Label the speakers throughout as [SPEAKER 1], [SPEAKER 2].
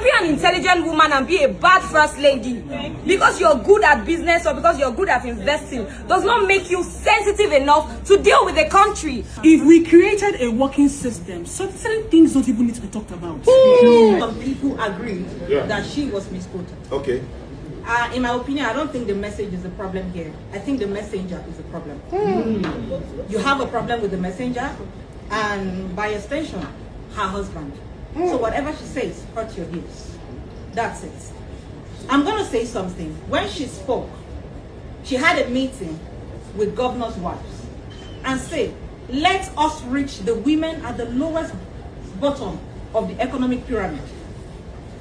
[SPEAKER 1] can be an intelligent woman and be a bad first lady. Because you're good at business or because you're good at investing does not make you sensitive enough to deal with the country.
[SPEAKER 2] If we created a working system, certain things don't even need to be talked about.
[SPEAKER 3] Some people agree that she was misquoted.
[SPEAKER 4] Okay.
[SPEAKER 3] In my opinion, I don't think the message is the problem here. I think the messenger is the problem. You have a problem with the messenger and by extension, her husband. So whatever she says, hurt your ears. That's it. I'm going to say something. When she spoke, she had a meeting with governors' wives and said, let us reach the women at the lowest bottom of the economic pyramid.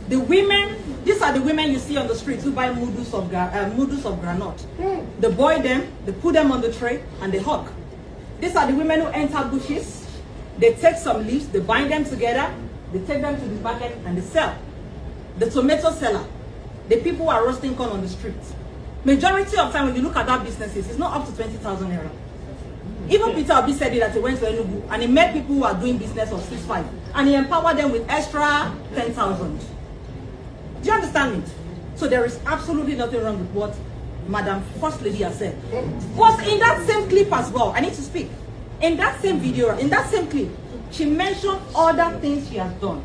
[SPEAKER 3] The women, these are the women you see on the streets who buy moodles of granite. They boil them, they put them on the tray, and they hawk. These are the women who enter bushes. They take some leaves, they bind them together, they take them to the market, and they sell. The tomato seller, the people who are roasting corn on the streets. Majority of time when you look at that businesses, it's not up to 20,000 naira. Even Peter Obi said it that he went to Enugu and he met people who are doing business of 6.5 and he empowered them with extra 10,000. Do you understand me? So there is absolutely nothing wrong with what Madam First Lady has said. But in that same clip as well, I need to speak. In that same video, in that same clip, she mentioned other things she has done.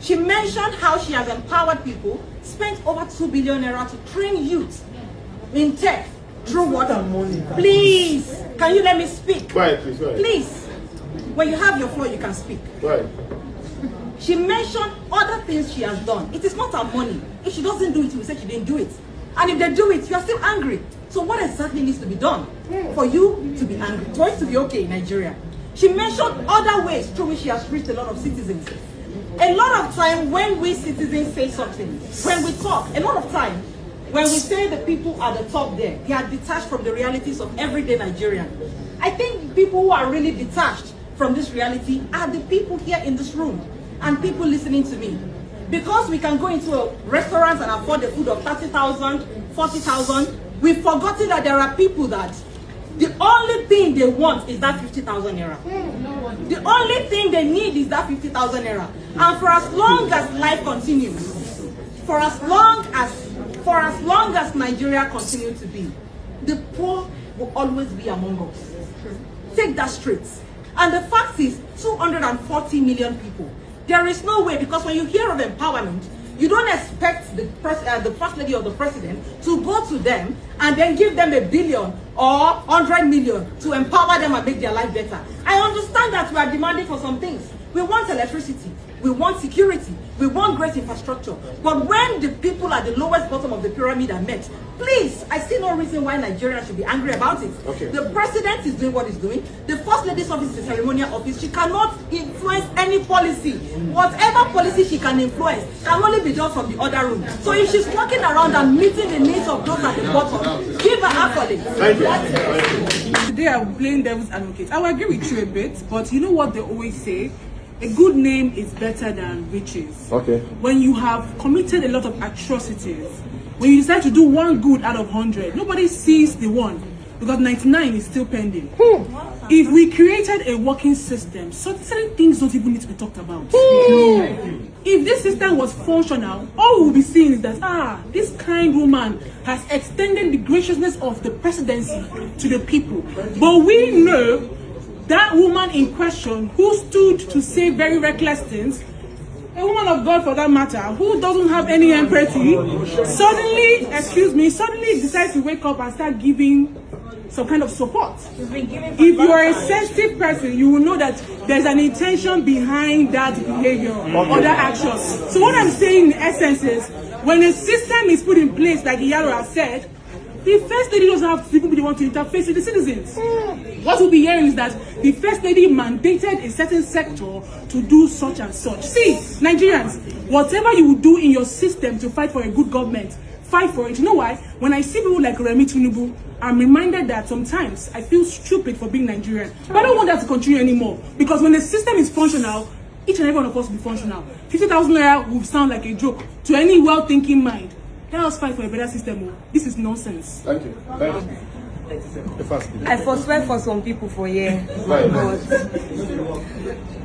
[SPEAKER 3] She mentioned how she has empowered people, spent over 2 billion naira to train youth in tech. Through what? Please, can you let me speak?
[SPEAKER 4] Quiet, please. Quiet.
[SPEAKER 3] Please, when you have your floor, you can speak.
[SPEAKER 4] Quiet.
[SPEAKER 3] She mentioned other things she has done. It is not her money. If she doesn't do it, we say she didn't do it. And if they do it, you are still angry. So what exactly needs to be done for you to be angry, for it to be okay in Nigeria? She mentioned other ways through which she has reached a lot of citizens. A lot of time when we citizens say something, when we talk, a lot of time, when we say the people at the top there, they are detached from the realities of everyday Nigerian. I think people who are really detached from this reality are the people here in this room and people listening to me. Because we can go into a restaurant and afford the food of 30,000, 40,000, we've forgotten that there are people that the only thing they want is that 50,000 naira. The only thing they need is that 50,000 naira. And for as long as life continues, for as long as Nigeria continues to be, the poor will always be among us. Take that straight. And the fact is, 240 million people. There is no way, because when you hear of empowerment, you don't expect the First Lady or the President to go to them and then give them $1 billion or 100 million to empower them and make their life better. I understand that we are demanding for some things. We want electricity, we want security, we want great infrastructure. But when the people at the lowest bottom of the pyramid are met, please, I see no reason why Nigeria should be angry about it.
[SPEAKER 4] Okay.
[SPEAKER 3] The President is doing what he's doing. The First Lady's office is a ceremonial office. She cannot influence any policy. Whatever policy she can influence can only be done from the other room. So if she's walking around and meeting the needs of those at the bottom, give her accolades.
[SPEAKER 4] Thank you.
[SPEAKER 2] Today I'm playing devil's advocate. I will agree with you a bit, but you know what they always say? A good name is better than riches.
[SPEAKER 4] Okay. When
[SPEAKER 2] you have committed a lot of atrocities, when you decide to do one good out of 100, nobody sees the one because 99 is still pending. If we created a working system, certain things don't even need to be talked about. If this system was functional, all we'll be seeing is that, this kind woman has extended the graciousness of the presidency to the people. But we know that woman in question who stood to say very reckless things, a woman of God for that matter, who doesn't have any empathy, suddenly decides to wake up and start giving some kind of support. If you are a sensitive person, you will know that there's an intention behind that behavior or that action. So what I'm saying in essence is, when a system is put in place, like Iyalo has said, the First Lady doesn't have to even be the one to interface with the citizens. What we'll be hearing is that the First Lady mandated a certain sector to do such and such. See, Nigerians, whatever you will do in your system to fight for a good government, fight for it. You know why? When I see people like Remi Tinubu, I'm reminded that sometimes I feel stupid for being Nigerian. But I don't want that to continue anymore. Because when the system is functional, each and every one of us will be functional. 50,000 naira will sound like a joke to any well-thinking mind. Let us fight for a better system. This is nonsense.
[SPEAKER 4] Thank you. Thank you.
[SPEAKER 1] I forswear for some people for here.
[SPEAKER 4] Right.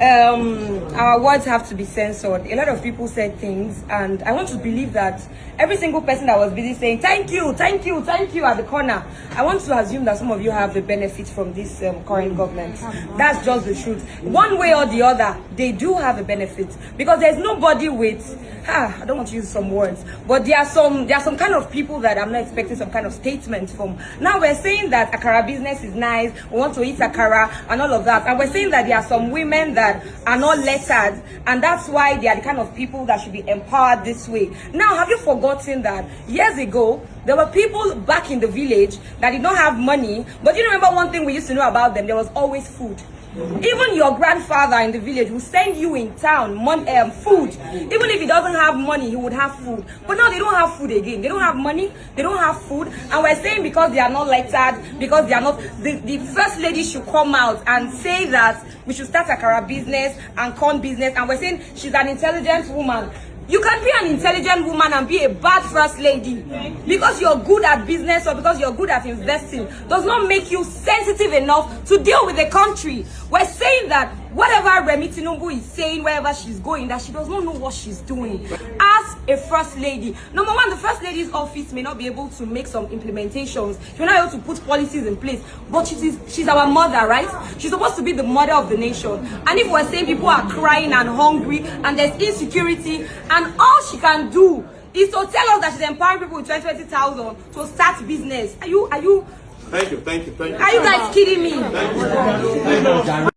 [SPEAKER 1] Our words have to be censored. A lot of people said things, and I want to believe that every single person that was busy saying thank you, thank you, thank you at the corner, I want to assume that some of you have the benefit from this current government. That's just the truth. One way or the other, they do have a benefit, because there's nobody with I don't want to use some words, but there are some kind of people that I'm not expecting some kind of statement from. Now we're saying that akara business is nice, we want to eat akara and all of that, and we're saying that there are some women that are not lettered, and that's why they are the kind of people that should be empowered this way. Now, have you forgotten that years ago there were people back in the village that did not have money, but you remember one thing we used to know about them? There was always food. Even your grandfather in the village will send you in town food. Even if he doesn't have money, he would have food. But now they don't have food again. They don't have money, they don't have food. And we're saying because they are not lettered, because they are not, the first lady should come out and say that we should start akara business and corn business. And we're saying she's an intelligent woman. You can be an intelligent woman and be a bad first lady. Because you're good at business or because you're good at investing does not make you sensitive enough to deal with the country. We're saying that whatever Remi Tinubu is saying, wherever she's going, that she does not know what she's doing. As a first lady, number one, the first lady's office may not be able to make some implementations. She's not able to put policies in place. But she's our mother, right? She's supposed to be the mother of the nation. And if we're saying people are crying and hungry and there's insecurity, and all she can do is to tell us that she's empowering people with 20,000 to start business. Are you
[SPEAKER 4] Thank you.
[SPEAKER 1] are you guys kidding me?